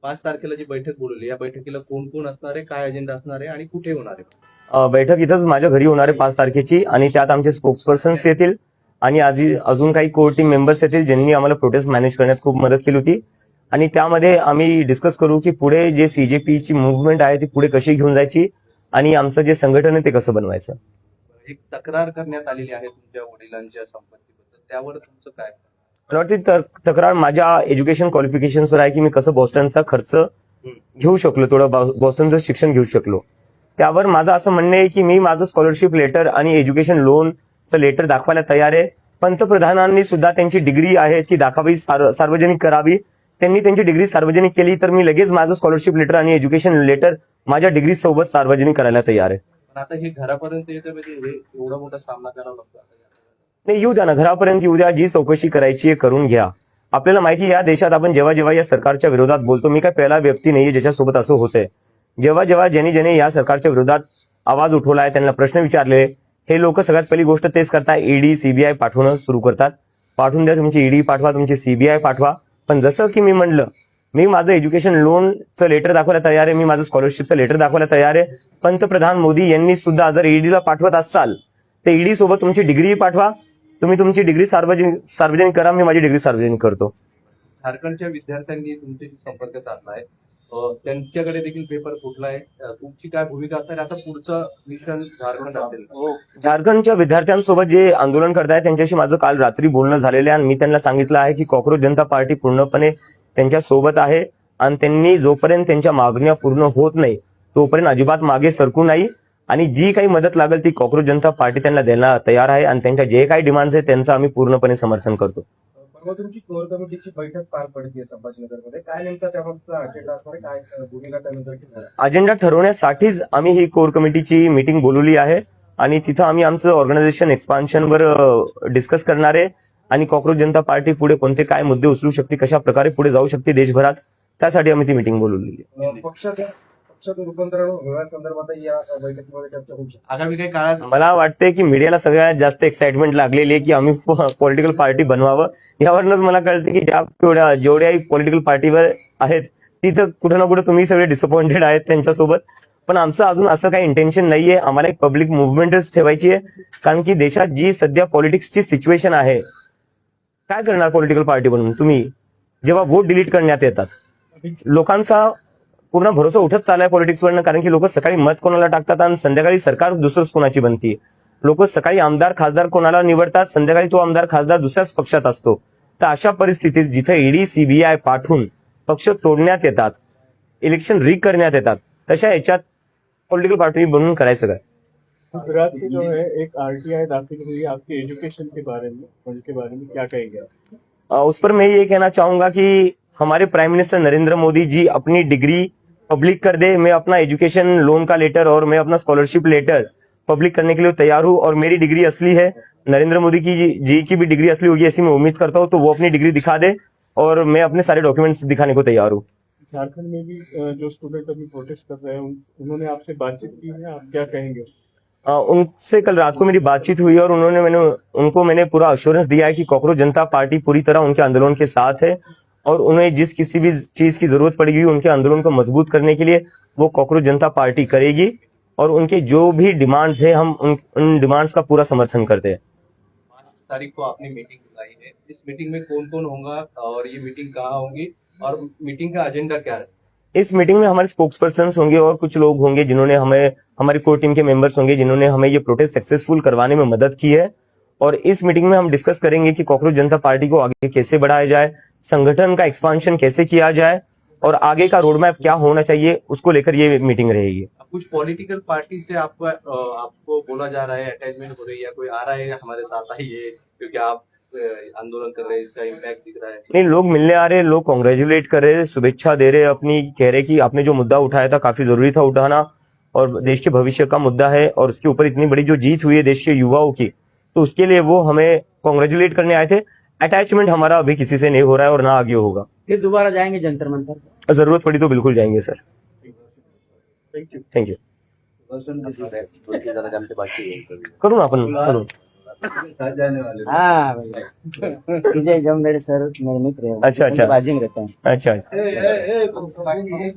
5 तारखेला जी बैठक बोलवली, या बैठकीला कोण कोण असणार आहे, काय अजेंडा असणार आहे आणि कुठे होणार आहे? बैठक इथंच माझ्या घरी होणार आहे 5 तारखेची, आणि त्यात आमचे स्पोक्सपर्सन्स येतील आणि अजून काही कोर टीम मेंबर्स येतील ज्यांनी आम्हाला प्रोटेस्ट मॅनेज करण्यात खूप मदत केली होती. आणि त्यामध्ये आम्ही डिस्कस करू की पुढे जे सीजेपीची मुव्हमेंट आहे ती पुढे कशी घेऊन जायची आणि आमचं जे संघटन आहे ते कसं बनवायचं. एक तक्रार करण्यात आलेली आहे तुमच्या वडिलांच्या संपत्तीबद्दल, त्यावर तुमचं काय? मला वाटतं तक्रार माझ्या एज्युकेशन क्वालिफिकेशनवर आहे की मी कसं बॉस्टनचा खर्च घेऊ शकलो, थोडं बॉस्टनचं शिक्षण घेऊ शकलो. त्यावर माझं असं म्हणणं आहे की मी माझं स्कॉलरशिप लेटर आणि एज्युकेशन लोनचं लेटर दाखवायला तयार आहे. पंतप्रधानांनी सुद्धा त्यांची डिग्री आहे ती दाखवावी, सार्वजनिक करावी. त्यांनी त्यांची डिग्री सार्वजनिक केली तर मी लगेच माझं स्कॉलरशिप लेटर आणि एज्युकेशन लेटर माझ्या डिग्री सोबत सार्वजनिक करायला तयार आहे. पण आता हे घरापर्यंत येतं म्हणजे हे एवढा मोठा सामना करावा लागतो. नाही, येऊ द्या ना, घरापर्यंत येऊ द्या. जी चौकशी करायची आहे करून घ्या. आपल्याला माहिती आहे या देशात आपण जेव्हा जेव्हा या सरकारच्या विरोधात बोलतो, मी काय पहिला व्यक्ती नाहीये ज्याच्यासोबत असं होतंय. जेव्हा जेव्हा ज्यांनी या सरकारच्या विरोधात आवाज उठवलाय, त्यांना प्रश्न विचारले, हे लोक सगळ्यात पहिली गोष्ट तेच करतात, ईडी सीबीआय पाठवणं सुरू करतात. पाठवून द्या, तुमची ईडी पाठवा, तुमची सीबीआय पाठवा. पण जसं की मी म्हणलं, मी माझं एज्युकेशन लोनचं लेटर दाखवायला तयार आहे, मी माझं स्कॉलरशिपचं लेटर दाखवायला तयार आहे. पंतप्रधान मोदी यांनी सुद्धा जर ईडीला पाठवत असाल तर ईडी सोबत तुमची डिग्री पाठवा. तुम्ही तुमची डिग्री सार्वजनिक करा, मी माझी डिग्री सार्वजनिक करतो. झारखंडच्या विद्यार्थ्यांनी तुमच्याशी संपर्क साधलाय, त्यांच्याकडे देखील पेपर फुटलाय. तुमची काय भूमिका असणार? आता पुढचं मिशन झारखंड असेल. झारखंडच्या विद्यार्थ्यांसोबत जे आंदोलन करतायत त्यांच्याशी माझं काल रात्री बोलणं झालेलं आहे आणि मी त्यांना सांगितलं आहे की कॉक्रोच जनता पार्टी पूर्णपणे त्यांच्या सोबत आहे आणि त्यांनी जोपर्यंत त्यांच्या मागण्या पूर्ण होत नाही तोपर्यंत अजिबात मागे सरकू नाही. आणि जी काही मदत लागेल ती कॉक्रोच जनता पार्टी त्यांना द्यायला तयार आहे आणि त्यांच्या जे काही डिमांड्स आहेत त्यांचं आम्ही पूर्णपणे समर्थन करतो. परवा तुमची कोर कमिटीची बैठक पार पडते संभाजीनगरमध्ये, काय नेमका त्याबाबतचा अजेंडा असणार आहे, काय भूमिका त्यानंतर? अजेंडा ठरवण्यासाठीच आम्ही ही कोर कमिटीची मीटिंग बोलवली आहे आणि तिथं आम्ही आमचं ऑर्गनायझेशन एक्सपान्शनवर डिस्कस करणार आहे आणि कॉक्रोच जनता पार्टी पुढे कोणते काय मुद्दे उचलू शकते, कशा प्रकारे पुढे जाऊ शकते देशभरात, त्यासाठी आम्ही ती मीटिंग बोलवलेली आहे. पक्षाचं रूपांतरण होण्यासंदर्भात या बैठकीमध्ये चर्चा होऊ शकते. आगामी काही काळात मला वाटते की मीडियाला सगळ्यात जास्त एक्साइटमेंट लागलेली आहे की आम्ही पॉलिटिकल पार्टी बनवावं. यावरूनच मला कळते की जेवढ्याही पॉलिटिकल पार्टीवर आहेत तिथं कुठं ना कुठं तुम्ही सगळे डिसअपॉइंटेड आहेत त्यांच्यासोबत. पण आमचं अजून असं काही इंटेन्शन नाहीये. आम्हाला एक पब्लिक मुव्हमेंटच ठेवायची आहे, कारण की देशात जी सध्या पॉलिटिक्सची सिच्युएशन आहे, काय करणार पॉलिटिकल पार्टी बनून तुम्ही जेव्हा वोट डिलीट करण्यात येतात. लोकांचा पूर्ण भरोसा उठत चाललाय पॉलिटिक्सवरनं, कारण की लोक सकाळी मत कोणाला टाकतात आणि संध्याकाळी सरकार दुसरंच कोणाची बनती. लोक सकाळी आमदार खासदार कोणाला निवडतात, संध्याकाळी तो आमदार खासदार दुसऱ्याच पक्षात असतो. तर अशा परिस्थितीत जिथे ईडी सीबीआय पाठवून पक्ष तोडण्यात येतात, इलेक्शन रीग करण्यात येतात, तशा याच्यात पॉलिटिकल पार्टी बनून करायचं काय? गुजरात से जो है एक आरटीआई दाखिल हुई है आपके एजुकेशन के बारे में, उनके बारे में क्या कहेंगे? उस पर मैं ये कहना चाहूंगा कि हमारे प्राइम मिनिस्टर नरेंद्र मोदी जी अपनी डिग्री पब्लिक कर दे. मैं अपना एजुकेशन लोन का लेटर और मैं अपना स्कॉलरशिप लेटर पब्लिक करने के लिए तैयार हूँ और मेरी डिग्री असली है. नरेंद्र मोदी जी की भी डिग्री असली होगी ऐसी मैं उम्मीद करता हूँ. तो वो अपनी डिग्री दिखा दे और मैं अपने सारे डॉक्यूमेंट्स दिखाने को तैयार हूँ. झारखंड में भी जो स्टूडेंट अभी प्रोटेस्ट कर रहे हैं उन्होंने आपसे बातचीत की है, आप क्या कहेंगे? उनसे कल रात को मेरी बातचीत हुई और उनको मैंने पूरा अश्योरेंस दिया है कि कॉक्रोच जनता पार्टी पूरी तरह उनके आंदोलन के साथ है और उन्हें जिस किसी भी चीज की जरूरत पड़ेगी उनके आंदोलन को मजबूत करने के लिए वो कॉक्रोच जनता पार्टी करेगी और उनके जो भी डिमांड्स है हम उन डिमांड्स का पूरा समर्थन करते हैं. 5 तारीख को आपने मीटिंग बुलाई है, इस मीटिंग में कौन कौन होगा और ये मीटिंग कहाँ होगी और मीटिंग का एजेंडा क्या है? इस मीटिंग में हमारे स्पोक्सपर्सन होंगे और कुछ लोग होंगे जिन्होंने हमारी कोर टीम के मेंबर्स होंगे जिन्होंने हमें ये प्रोटेस्ट सक्सेसफुल करवाने में मदद की है. और इस मीटिंग में हम डिस्कस करेंगे कि कॉक्रोच जनता पार्टी को आगे कैसे बढ़ाया जाए, संगठन का एक्सपांशन कैसे किया जाए और आगे का रोड मैप क्या होना चाहिए, उसको लेकर ये मीटिंग रहेगी. कुछ पॉलिटिकल पार्टी से आपको बोला जा रहा है, अटैचमेंट हो रही है, कोई आ रहा है हमारे साथ आइए क्योंकि आप आंदोलन कर रहे हैं, इसका इम्पैक्ट दिख रहा है? नहीं, लोग मिलने आ रहे, लोग कॉन्ग्रेचुलेट कर रहे, शुभेच्छा दे रहे, अपनी कह रहे कि आपने जो मुद्दा उठाया था काफी जरूरी था उठाना और देश के भविष्य का मुद्दा है और उसके ऊपर इतनी बड़ी जो जीत हुई है देश के युवाओं की, तो उसके लिए वो हमें कॉन्ग्रेचुलेट करने आए थे. अटैचमेंट हमारा अभी किसी से नहीं हो रहा है और ना आगे होगा. फिर दोबारा जाएंगे जंतर मंतर? जरूरत पड़ी तो बिल्कुल जाएंगे सर. थँक्यू. करू ना आपण करू. जाने वाले हाँ भैया विजय जमनेर सर मेरे मित्र है अच्छा, अच्छा। बाजू में रहता है अच्छा ए, ए, ए, बाकी-